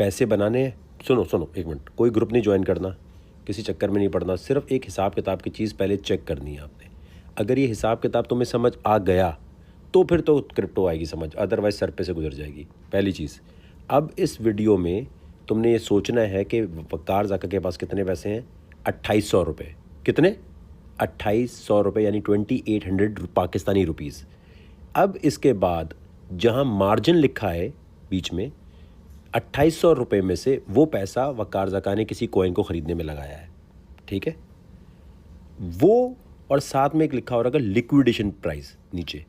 पैसे बनाने हैं, सुनो सुनो एक मिनट, कोई ग्रुप नहीं ज्वाइन करना, किसी चक्कर में नहीं पड़ना, सिर्फ एक हिसाब किताब की चीज़ पहले चेक करनी है आपने। अगर ये हिसाब किताब तुम्हें समझ आ गया तो फिर तो क्रिप्टो आएगी समझ, अदरवाइज सर पे से गुजर जाएगी। पहली चीज़, अब इस वीडियो में तुमने ये सोचना है कि वक़ार ज़का के पास कितने पैसे हैं, 2800 रुपये। कितने? 2800 रुपये, यानी 2800 पाकिस्तानी रुपीज़। अब इसके बाद जहाँ मार्जिन लिखा है बीच में, 2800 रुपये में से वो पैसा वक़ार ज़का ने किसी कॉइन को ख़रीदने में लगाया है, ठीक है वो, और साथ में एक लिखा हो रहा है लिक्विडेशन प्राइस नीचे।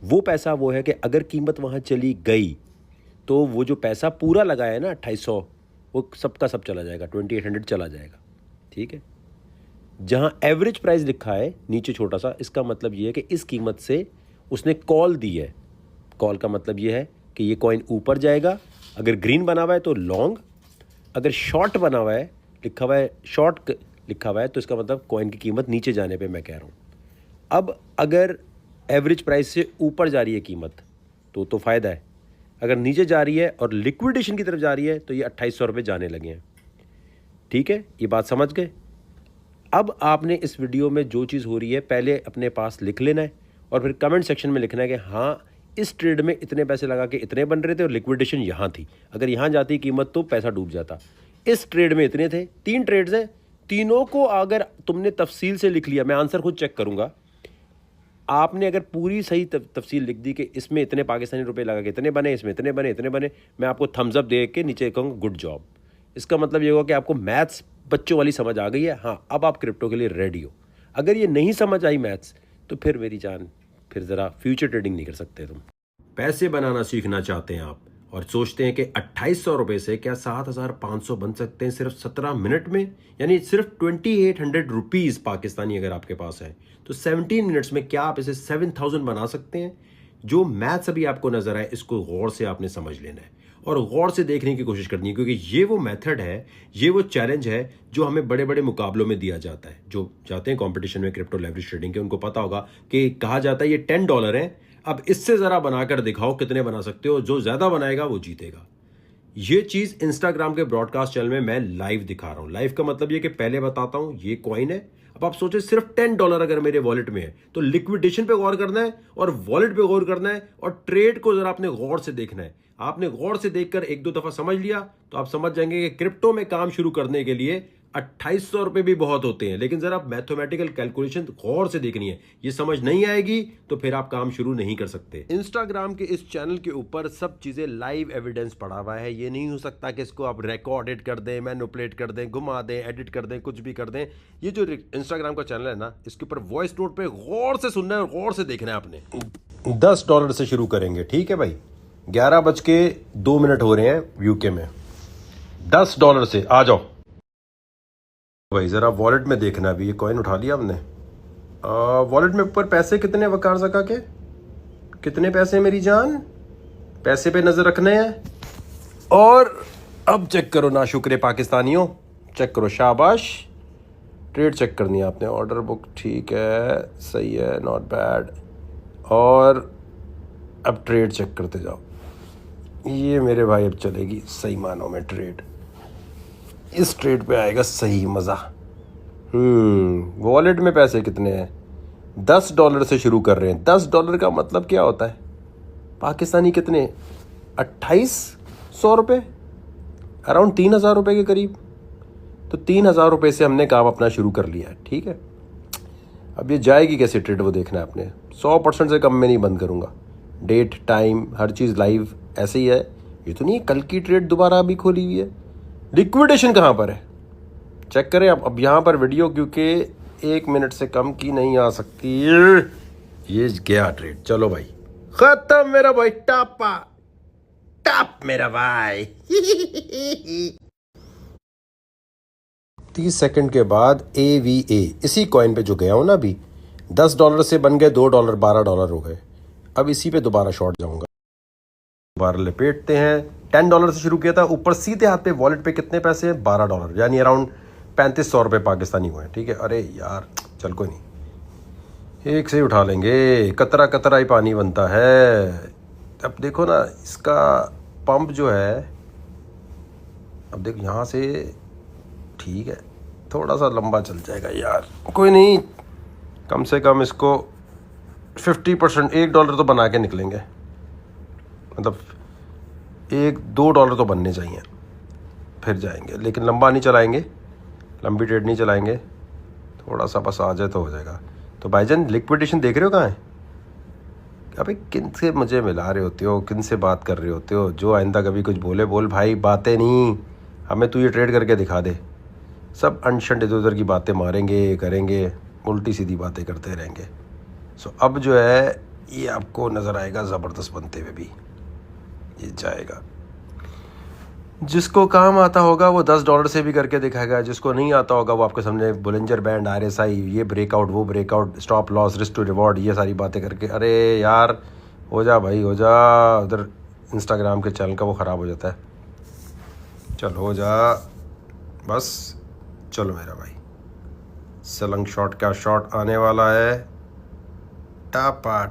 वो पैसा वो है कि अगर कीमत वहाँ चली गई तो वो जो पैसा पूरा लगाया है ना 2800, वो सबका सब चला जाएगा, 2800 चला जाएगा, ठीक है। जहाँ एवरेज प्राइस लिखा है नीचे छोटा सा, इसका मतलब ये है कि इस कीमत से उसने कॉल दी है। कॉल का मतलब ये है कि ये कॉइन ऊपर जाएगा, अगर ग्रीन बना हुआ है तो लॉन्ग, अगर शॉर्ट बना हुआ है, लिखा हुआ है शॉर्ट लिखा हुआ है, तो इसका मतलब कॉइन की कीमत नीचे जाने पे मैं कह रहा हूँ। अब अगर एवरेज प्राइस से ऊपर जा रही है कीमत तो फ़ायदा है, अगर नीचे जा रही है और लिक्विडेशन की तरफ जा रही है तो ये 2800 रुपये जाने लगे हैं, ठीक है। ये बात समझ गए। अब आपने इस वीडियो में जो चीज़ हो रही है पहले अपने पास लिख लेना है और फिर कमेंट सेक्शन में लिखना है कि हाँ इस ट्रेड में इतने पैसे लगा के इतने बन रहे थे और लिक्विडेशन यहाँ थी, अगर यहाँ जाती कीमत तो पैसा डूब जाता। इस ट्रेड में इतने थे, 3 ट्रेड्स हैं, तीनों को अगर तुमने तफसील से लिख लिया, मैं आंसर खुद चेक करूँगा, आपने अगर पूरी सही तफसील लिख दी कि इसमें इतने पाकिस्तानी रुपए लगा के इतने बने, इसमें इतने बने, इतने बने, मैं आपको थम्स अप दे के नीचे कहूँगा गुड जॉब। इसका मतलब ये होगा कि आपको मैथ्स बच्चों वाली समझ आ गई है, हाँ अब आप क्रिप्टो के लिए रेडी हो। अगर ये नहीं समझ आई मैथ्स तो फिर मेरी जान, फिर ज़रा फ्यूचर ट्रेडिंग नहीं कर सकते तुम। पैसे बनाना सीखना चाहते हैं आप और सोचते हैं कि 2800 रुपये से क्या 7500 बन सकते हैं सिर्फ 17 मिनट में, यानी सिर्फ 2800 रुपीज़ पाकिस्तानी अगर आपके पास है तो 17 मिनट्स में क्या आप इसे 7000 बना सकते हैं। जो मैथ्स अभी आपको नजर आए इसको गौर से आपने समझ लेना है और गौर से देखने की कोशिश करनी है, क्योंकि ये वो मेथड है, ये वो चैलेंज है जो हमें बड़े बड़े मुकाबलों में दिया जाता है। जो जाते हैं कंपटीशन में क्रिप्टो लेवरेज ट्रेडिंग के, उनको पता होगा कि कहा जाता है ये $10 है, अब इससे ज़रा बनाकर दिखाओ कितने बना सकते हो, जो ज़्यादा बनाएगा वो जीतेगा। ये चीज़ इंस्टाग्राम के ब्रॉडकास्ट चैनल में मैं लाइव दिखा रहा हूँ। लाइव का मतलब ये कि पहले बताता हूँ ये कॉइन है, अब आप सोचे सिर्फ $10 अगर मेरे वॉलेट में है तो लिक्विडेशन पे गौर करना है और वॉलेट पे गौर करना है और ट्रेड को जरा आपने गौर से देखना है। आपने गौर से देखकर 1-2 दफा समझ लिया तो आप समझ जाएंगे कि क्रिप्टो में काम शुरू करने के लिए 2800 रुपये भी बहुत होते हैं, लेकिन जरा मैथमेटिकल कैलकुलेशन गौर से देखनी है। ये समझ नहीं आएगी तो फिर आप काम शुरू नहीं कर सकते। इंस्टाग्राम के इस चैनल के ऊपर सब चीजें लाइव एविडेंस पड़ा हुआ है। ये नहीं हो सकता कि इसको आप रिकॉर्डेड कर दें, मैनिपुलेट कर दें, घुमा दें, एडिट कर दें, कुछ भी कर दें। ये जो इंस्टाग्राम का चैनल है ना, इसके ऊपर वॉइस नोट पे गौर से सुनना है और गौर से देखना है आपने। $10 से शुरू करेंगे, ठीक है भाई। 11:02 हो रहे हैं यूके में। $10 से आ जाओ भाई। जरा वॉलेट में देखना भी, ये कॉइन उठा लिया हमने। वॉलेट में ऊपर पैसे कितने वकार ज़का के, कितने पैसे मेरी जान, पैसे पे नजर रखने हैं। और अब चेक करो ना, शुक्र पाकिस्तानियों, चेक करो, शाबाश। ट्रेड चेक करनी है आपने, ऑर्डर बुक ठीक है, सही है, नॉट बैड। और अब ट्रेड चेक करते जाओ। ये मेरे भाई अब चलेगी सही मानों में ट्रेड, इस ट्रेड पे आएगा सही मज़ा। वॉलेट में पैसे कितने हैं? $10 से शुरू कर रहे हैं। $10 का मतलब क्या होता है पाकिस्तानी कितने, 2800 रुपये, अराउंड 3000 रुपये के करीब। तो 3000 रुपये से हमने काम अपना शुरू कर लिया है, ठीक है। अब ये जाएगी कैसे ट्रेड वो देखना है आपने। 100% से कम में नहीं बंद करूँगा, डेट टाइम हर चीज़ लाइव ऐसे ही है। ये तो नहीं कल की ट्रेड दोबारा अभी खोली हुई है। लिक्विडेशन कहाँ पर है चेक करें अब यहाँ पर वीडियो, क्योंकि 1 मिनट से कम की नहीं आ सकती। ये गया ट्रेड, चलो भाई खत्म मेरा भाई, टापा टाप मेरा भाई। 30 सेकंड के बाद AVA इसी कॉइन पे जो गया हूँ ना अभी, $10 से बन गए $2, $12 हो गए। अब इसी पे दोबारा शॉर्ट जाऊंगा, दोबारा लपेटते हैं। $10 से शुरू किया था, ऊपर सीधे हाथ पे वॉलेट पे कितने पैसे हैं, $12, यानी अराउंड 3500 रुपये पाकिस्तानी हुए हैं, ठीक है। अरे यार चल कोई नहीं, एक से ही उठा लेंगे, कतरा कतरा ही पानी बनता है। अब देखो ना इसका पंप जो है अब देख यहाँ से ठीक है, थोड़ा सा लंबा चल जाएगा यार, कोई नहीं, कम से कम इसको 50% $1 तो बना के निकलेंगे, मतलब $1-2 तो बनने चाहिए, फिर जाएंगे। लेकिन लंबा नहीं चलाएंगे, लंबी ट्रेड नहीं चलाएंगे, थोड़ा सा बस आ जाए तो हो जाएगा। तो भाईजान लिक्विडेशन देख रहे हो कहाँ है? अबे किन से मुझे मिला रहे होते हो, किन से बात कर रहे होते हो? जो आइंदा कभी कुछ बोले बोल भाई, बातें नहीं, हमें तू ये ट्रेड करके दिखा दे। सब अनशंट इधर उधर की बातें मारेंगे, करेंगे, उल्टी सीधी बातें करते रहेंगे। सो अब जो है ये आपको नज़र आएगा ज़बरदस्त बनते हुए भी, ये जाएगा। जिसको काम आता होगा वो $10 से भी करके दिखाएगा, जिसको नहीं आता होगा वो आपके सामने बोलिंजर बैंड, RSI, ये ब्रेकआउट, वो breakout, stop loss, risk to reward, ये सारी बातें करके, अरे यार हो जा भाई हो जा, उधर इंस्टाग्राम के चैनल का वो ख़राब हो जाता है। चलो हो जा बस, चलो मेरा भाई, सलंग शॉट का शॉट आने वाला है, टापा।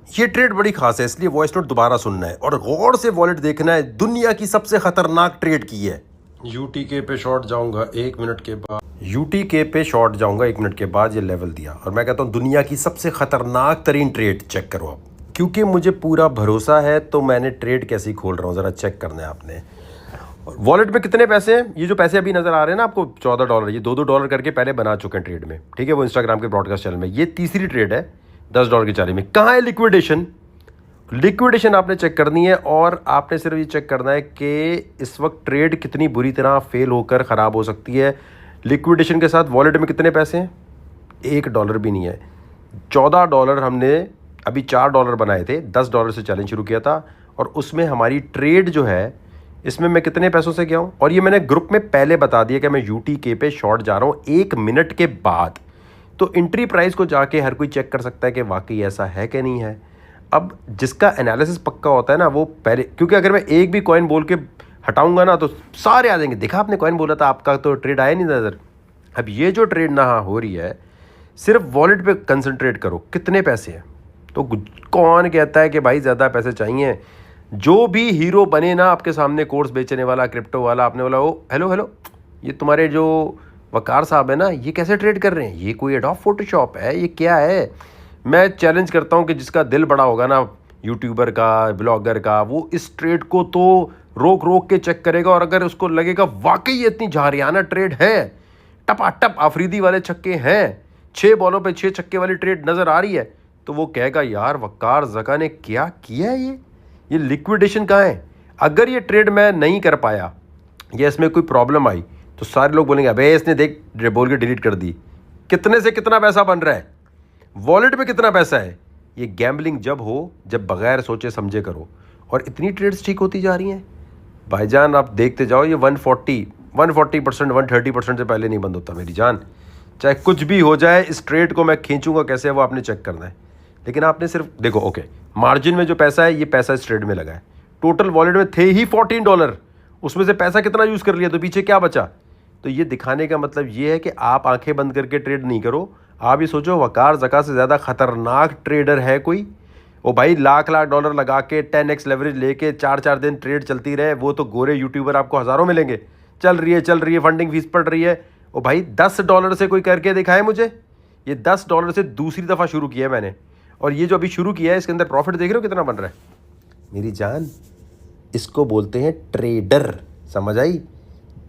ये ट्रेड बड़ी खास है, इसलिए वॉइस नोट दोबारा सुनना है और गौर से वॉलेट देखना है। दुनिया की सबसे खतरनाक ट्रेड की है। UTK पे शॉर्ट जाऊंगा 1 मिनट के बाद, UTK पे शॉर्ट जाऊंगा 1 मिनट के बाद, ये लेवल दिया और मैं कहता हूँ दुनिया की सबसे खतरनाक तरीन ट्रेड, चेक करो आप। क्योंकि मुझे पूरा भरोसा है तो मैंने ट्रेड कैसे खोल रहा हूँ, ज़रा चेक करना है आपने। वॉलेट में कितने पैसे हैं? ये जो पैसे अभी नज़र आ रहे हैं ना आपको, $14, ये $2 करके पहले बना चुके हैं ट्रेड में, ठीक है, वो इंस्टाग्राम के ब्रॉडकास्ट चैनल में। ये तीसरी ट्रेड है $10 की चाली में। कहाँ है लिक्विडेशन? लिक्विडेशन आपने चेक करनी है और आपने सिर्फ ये चेक करना है कि इस वक्त ट्रेड कितनी बुरी तरह फेल होकर ख़राब हो सकती है। लिक्विडेशन के साथ वॉलेट में कितने पैसे हैं? $1 भी नहीं है। $14 हमने अभी $4 बनाए थे, $10 से चैलेंज शुरू किया था और उसमें हमारी ट्रेड जो है इसमें मैं कितने पैसों से गया हूँ, और ये मैंने ग्रुप में पहले बता दिया कि मैं UTK पे शॉर्ट जा रहा हूँ 1 मिनट के बाद। तो एंट्री प्राइस को जाके हर कोई चेक कर सकता है कि वाकई ऐसा है कि नहीं है। अब जिसका एनालिसिस पक्का होता है ना वो पहले, क्योंकि अगर मैं एक भी कॉइन बोल के हटाऊंगा ना तो सारे आ जाएंगे, देखा आपने कॉइन बोला था, आपका तो ट्रेड आया नहीं नज़र। अब ये जो ट्रेड ना हो रही है, सिर्फ वॉलेट पे कंसंट्रेट करो, कितने पैसे हैं। तो कौन कहता है कि भाई ज़्यादा पैसे चाहिए? जो भी हीरो बने ना आपके सामने, कोर्स बेचने वाला, क्रिप्टो वाला, आपने बोला ओ हेलो ये तुम्हारे जो वकार साहब है ना, ये कैसे ट्रेड कर रहे हैं, ये कोई एडोब फोटोशॉप है, ये क्या है? मैं चैलेंज करता हूँ कि जिसका दिल बड़ा होगा ना, यूट्यूबर का, ब्लॉगर का, वो इस ट्रेड को तो रोक के चेक करेगा और अगर उसको लगेगा वाकई ये इतनी झारियाना ट्रेड है, टपाटप आफरीदी वाले छक्के हैं, 6 बॉलों पे 6 छक्के वाली ट्रेड नज़र आ रही है, तो वो कहेगा यार वकार ज़का ने क्या किया है, ये लिक्विडेशन कहाँ है? अगर ये ट्रेड मैं नहीं कर पाया या इसमें कोई प्रॉब्लम आई तो सारे लोग बोलेंगे अबे इसने देख बोल के डिलीट कर दी। कितने से कितना पैसा बन रहा है, वॉलेट में कितना पैसा है? ये गैम्बलिंग जब हो, जब बगैर सोचे समझे करो, और इतनी ट्रेड्स ठीक होती जा रही हैं भाईजान, आप देखते जाओ। ये 140%, 130% से पहले नहीं बंद होता मेरी जान। चाहे कुछ भी हो जाए, इस ट्रेड को मैं खींचूंगा कैसे, वो आपने चेक करना है। लेकिन आपने सिर्फ देखो, ओके, मार्जिन में जो पैसा है ये पैसा इस ट्रेड में लगा है, टोटल वॉलेट में थे ही $14, उसमें से पैसा कितना यूज़ कर लिया, तो पीछे क्या बचा? तो ये दिखाने का मतलब ये है कि आप आंखें बंद करके ट्रेड नहीं करो। आप ये सोचो वकार ज़का से ज़्यादा खतरनाक ट्रेडर है कोई? ओ भाई लाख $1 लगा के 10x लेवरेज लेके 4-4 दिन ट्रेड चलती रहे, वो तो गोरे यूट्यूबर आपको हज़ारों मिलेंगे। चल रही है, फंडिंग फीस पड़ रही है। ओ भाई $10 से कोई करके दिखाए मुझे। ये $10 से दूसरी दफ़ा शुरू किया है मैंने, और ये जो अभी शुरू किया है इसके अंदर प्रॉफिट देख रहे हो कितना बन रहा है मेरी जान। इसको बोलते हैं ट्रेडर, समझ आई?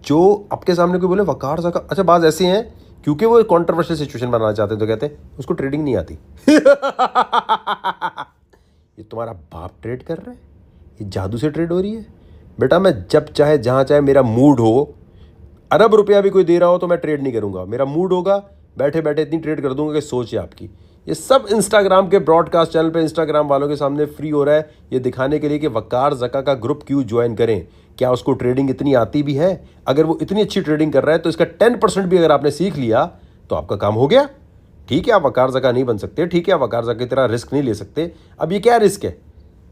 जो आपके सामने कोई बोले वकार ज़का, अच्छा बात ऐसे हैं क्योंकि वो कंट्रोवर्शियल सिचुएशन बनाना चाहते हैं तो कहते हैं उसको ट्रेडिंग नहीं आती। ये तुम्हारा बाप ट्रेड कर रहा है, ये जादू से ट्रेड हो रही है बेटा। मैं जब चाहे जहाँ चाहे मेरा मूड हो, अरब रुपया भी कोई दे रहा हो तो मैं ट्रेड नहीं करूँगा। मेरा मूड होगा, बैठे बैठे इतनी ट्रेड कर दूंगा कि सोच है आपकी। ये सब इंस्टाग्राम के ब्रॉडकास्ट चैनल पे इंस्टाग्राम वालों के सामने फ्री हो रहा है, ये दिखाने के लिए कि वकार ज़का का ग्रुप क्यों ज्वाइन करें। क्या उसको ट्रेडिंग इतनी आती भी है? अगर वो इतनी अच्छी ट्रेडिंग कर रहा है तो इसका 10% भी अगर आपने सीख लिया तो आपका काम हो गया। ठीक है, आप वकार ज़का नहीं बन सकते, ठीक है, आप वकार ज़का की तरह रिस्क नहीं ले सकते। अब ये क्या रिस्क है?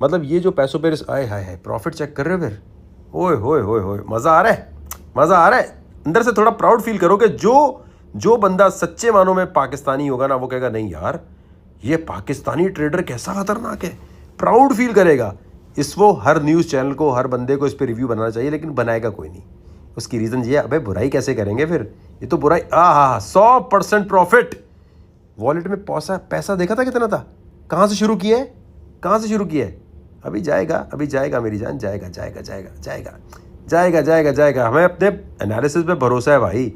मतलब ये जो पैसों पे रिस्क, आए हाय प्रॉफिट चेक कर रहे हो फिर, ओए होए होए होए, मज़ा आ रहा है, मज़ा आ रहा है। अंदर से थोड़ा प्राउड फील करो कि जो बंदा सच्चे मानों में पाकिस्तानी होगा ना, वो कहेगा नहीं यार ये पाकिस्तानी ट्रेडर कैसा खतरनाक है, प्राउड फील करेगा। वो हर न्यूज़ चैनल को, हर बंदे को इस पर रिव्यू बनाना चाहिए, लेकिन बनाएगा कोई नहीं। उसकी रीज़न ये है, अबे बुराई कैसे करेंगे फिर, ये तो बुराई 100% प्रॉफिट। वॉलेट में पैसा देखा था कितना था, कहाँ से शुरू किया है, कहाँ से शुरू किया है। अभी जाएगा मेरी जान, जाएगा। हमें अपने एनालिसिस पे भरोसा है भाई,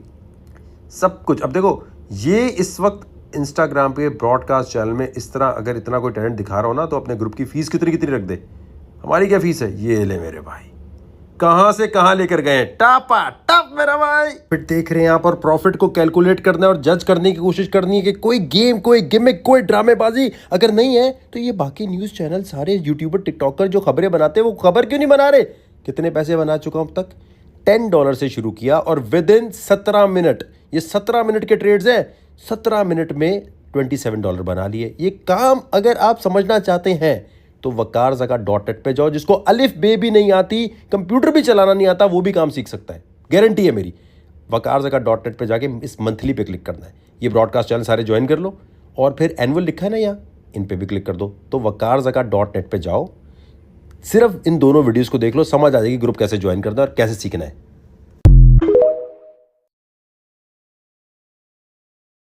सब कुछ। अब देखो ये इस वक्त इंस्टाग्राम पे ब्रॉडकास्ट चैनल में इस तरह अगर इतना कोई टैलेंट दिखा रहा हो ना, तो अपने ग्रुप की फीस कितनी रख दे। हमारी क्या फीस है, ये ले मेरे भाई, कहाँ से कहाँ लेकर गए, टापा टप मेरा भाई। फिर देख रहे हैं यहाँ पर प्रॉफिट को कैलकुलेट करना है और जज करने की कोशिश करनी है कि कोई गेम, कोई गिमिक, कोई ड्रामेबाजी अगर नहीं है तो ये बाकी न्यूज़ चैनल, सारे यूट्यूबर, टिकटॉकर जो खबरें बनाते हैं वो खबर क्यों नहीं बना रहे। कितने पैसे बना चुका हूं अब तक, $10 से शुरू किया और विद इन 17 मिनट, ये 17 मिनट के ट्रेड्स हैं, 17 मिनट में $27 बना लिए। ये काम अगर आप समझना चाहते हैं तो waqarzaka.net पे जाओ। जिसको अलिफ बे भी नहीं आती, कंप्यूटर भी चलाना नहीं आता, वो भी काम सीख सकता है, गारंटी है मेरी। waqarzaka.net पे जाके इस मंथली पे क्लिक करना है। ये ब्रॉडकास्ट चैनल सारे ज्वाइन कर लो और फिर एनुअल लिखा है ना यहाँ, इन पे भी क्लिक कर दो। तो waqarzaka.net पे जाओ, सिर्फ इन दोनों वीडियोस को देख लो, समझ आ जाएगी ग्रुप कैसे ज्वाइन करना है और कैसे सीखना है।